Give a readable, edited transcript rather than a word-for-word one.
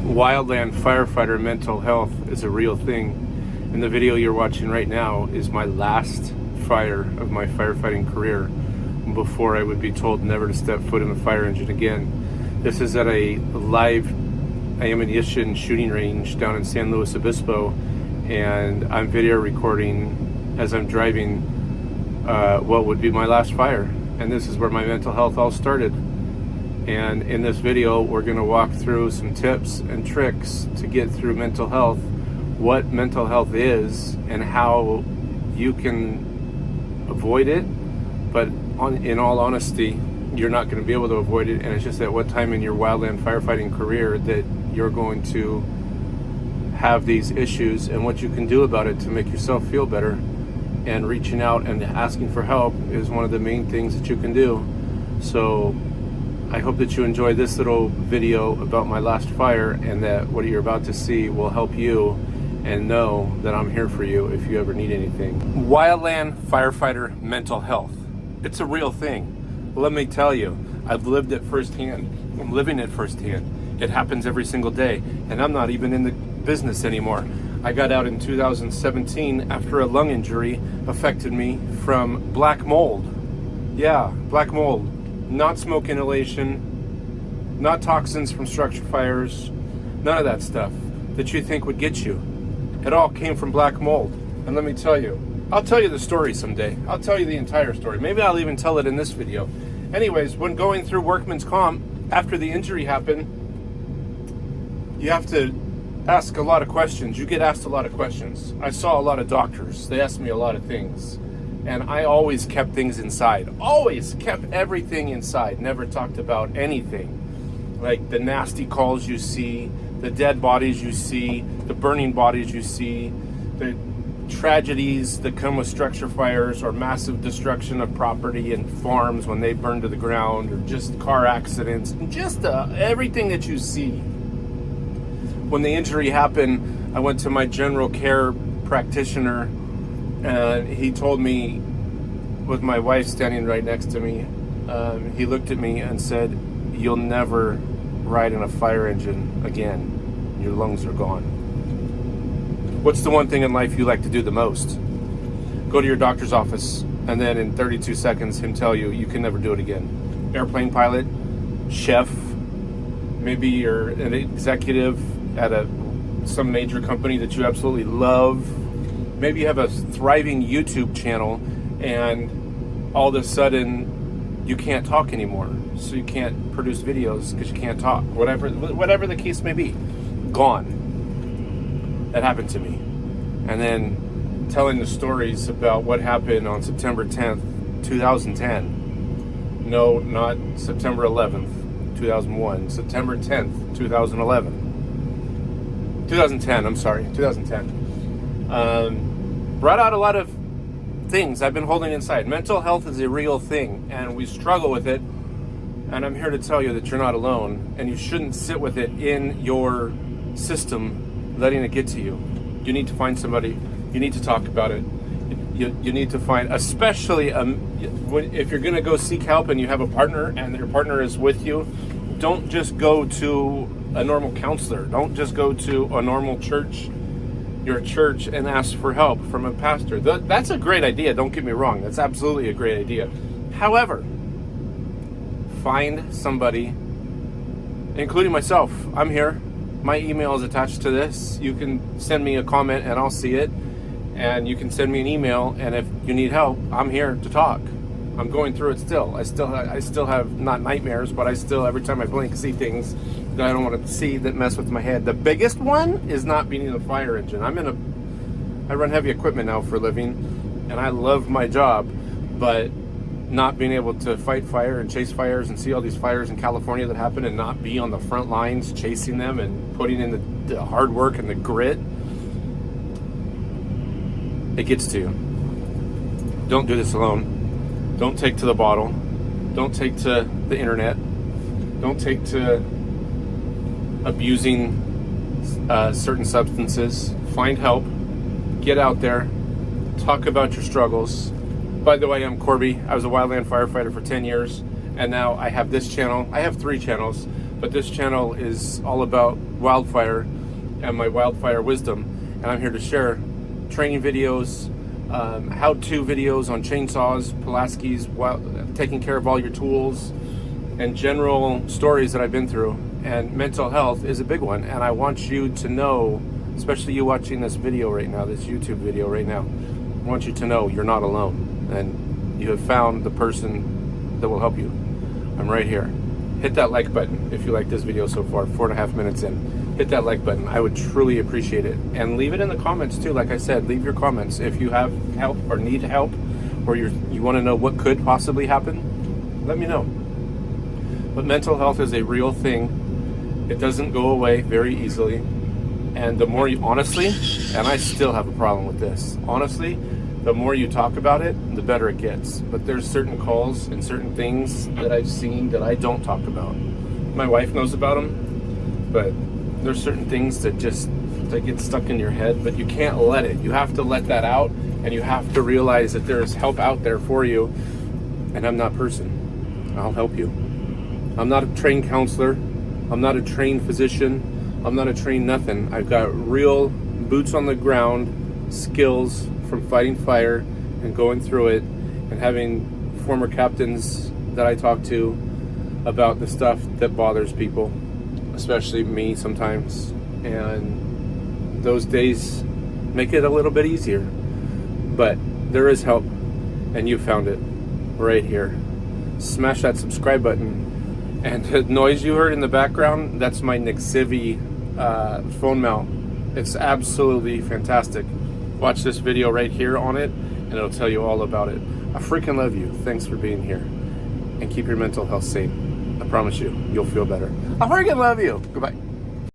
Wildland firefighter mental health is a real thing. And the video you're watching right now is my last fire of my firefighting career before I would be told never to step foot in a fire engine again. This is at a live ammunition shooting range down in San Luis Obispo, and I'm video recording as I'm driving what would be my last fire. And this is where my mental health all started. And in this video, we're going to walk through some tips and tricks to get through mental health, what mental health is, and how you can avoid it. But in all honesty, you're not going to be able to avoid it. And it's just at what time in your wildland firefighting career that you're going to have these issues and what you can do about it to make yourself feel better. And reaching out and asking for help is one of the main things that you can do. So I hope that you enjoy this little video about my last fire, and that what you're about to see will help you and know that I'm here for you if you ever need anything. Wildland firefighter mental health. It's a real thing. Let me tell you, I've lived it firsthand. I'm living it firsthand. It happens every single day, and I'm not even in the business anymore. I got out in 2017 after a lung injury affected me from black mold. Yeah, black mold. Not smoke inhalation, not toxins from structure fires, none of that stuff that you think would get you. It all came from black mold. And let me tell you, I'll tell you the story someday. I'll tell you the entire story. Maybe I'll even tell it in this video. Anyways, when going through workman's comp, after the injury happened, you have to ask a lot of questions. You get asked a lot of questions. I saw a lot of doctors. They asked me a lot of things. And I always kept things inside. Always kept everything inside. Never talked about anything. Like the nasty calls you see, the dead bodies you see, the burning bodies you see, the tragedies that come with structure fires or massive destruction of property and farms when they burn to the ground, or just car accidents, just everything that you see. When the injury happened, I went to my general care practitioner, and he told me, with my wife standing right next to me, he looked at me and said, "You'll never ride in a fire engine again. Your lungs are gone." What's the one thing in life you like to do the most? Go to your doctor's office, and then in 32 seconds, him tell you, you can never do it again. Airplane pilot, chef, maybe you're an executive at some major company that you absolutely love. Maybe you have a thriving YouTube channel, and all of a sudden you can't talk anymore. So you can't produce videos because you can't talk. Whatever the case may be, gone. That happened to me. And then telling the stories about what happened on September 10th, 2010. No, not September 11th, 2001. September 10th, 2011. 2010, I'm sorry, 2010. Brought out a lot of things I've been holding inside. Mental health is a real thing, and we struggle with it. And I'm here to tell you that you're not alone, and you shouldn't sit with it in your system, letting it get to you. You need to find somebody. You need to talk about it. You need to find, especially if you're going to go seek help and you have a partner and your partner is with you, don't just go to a normal counselor. Don't just go to a normal church, your church, and ask for help from a pastor. That's a great idea. Don't get me wrong. That's absolutely a great idea. However, find somebody, including myself. I'm here. My email is attached to this. You can send me a comment and I'll see it. And you can send me an email. And if you need help, I'm here to talk. I'm going through it still. I still have not nightmares, but I still, every time I blink, see things that I don't want to see that mess with my head. The biggest one is not being in a fire engine. I run heavy equipment now for a living, and I love my job, but not being able to fight fire and chase fires and see all these fires in California that happen and not be on the front lines chasing them and putting in the hard work and the grit, it gets to you. Don't do this alone. Don't take to the bottle. Don't take to the internet. Don't take to abusing certain substances. Find help. Get out there. Talk about your struggles. By the way, I'm Corby. I was a wildland firefighter for 10 years, and now I have this channel. I have 3 channels, but this channel is all about wildfire and my wildfire wisdom, and I'm here to share training videos, how-to videos on chainsaws, Pulaski's, taking care of all your tools, and general stories that I've been through. And mental health is a big one, and I want you to know, especially you watching this video right now, this YouTube video right now, I want you to know you're not alone, and you have found the person that will help you. I'm right here. Hit that like button if you like this video so far, 4.5 minutes in. Hit that like button. I would truly appreciate it. And leave it in the comments too. Like I said, leave your comments. If you have help or need help, or you want to know what could possibly happen, let me know. But mental health is a real thing. It doesn't go away very easily. And the more you, honestly, and I still have a problem with this, honestly, the more you talk about it, the better it gets. But there's certain calls and certain things that I've seen that I don't talk about. My wife knows about them, but there's certain things that just, they get stuck in your head, but you can't let it. You have to let that out, and you have to realize that there's help out there for you. And I'm that person. I'll help you. I'm not a trained counselor. I'm not a trained physician. I'm not a trained nothing. I've got real boots on the ground skills from fighting fire and going through it, and having former captains that I talk to about the stuff that bothers people, especially me sometimes. And those days make it a little bit easier. But there is help, and you found it right here. Smash that subscribe button. And the noise you heard in the background, that's my Nixivi phone mount. It's absolutely fantastic. Watch this video right here on it, and it'll tell you all about it. I freaking love you. Thanks for being here. And keep your mental health sane. I promise you, you'll feel better. I freaking love you. Goodbye.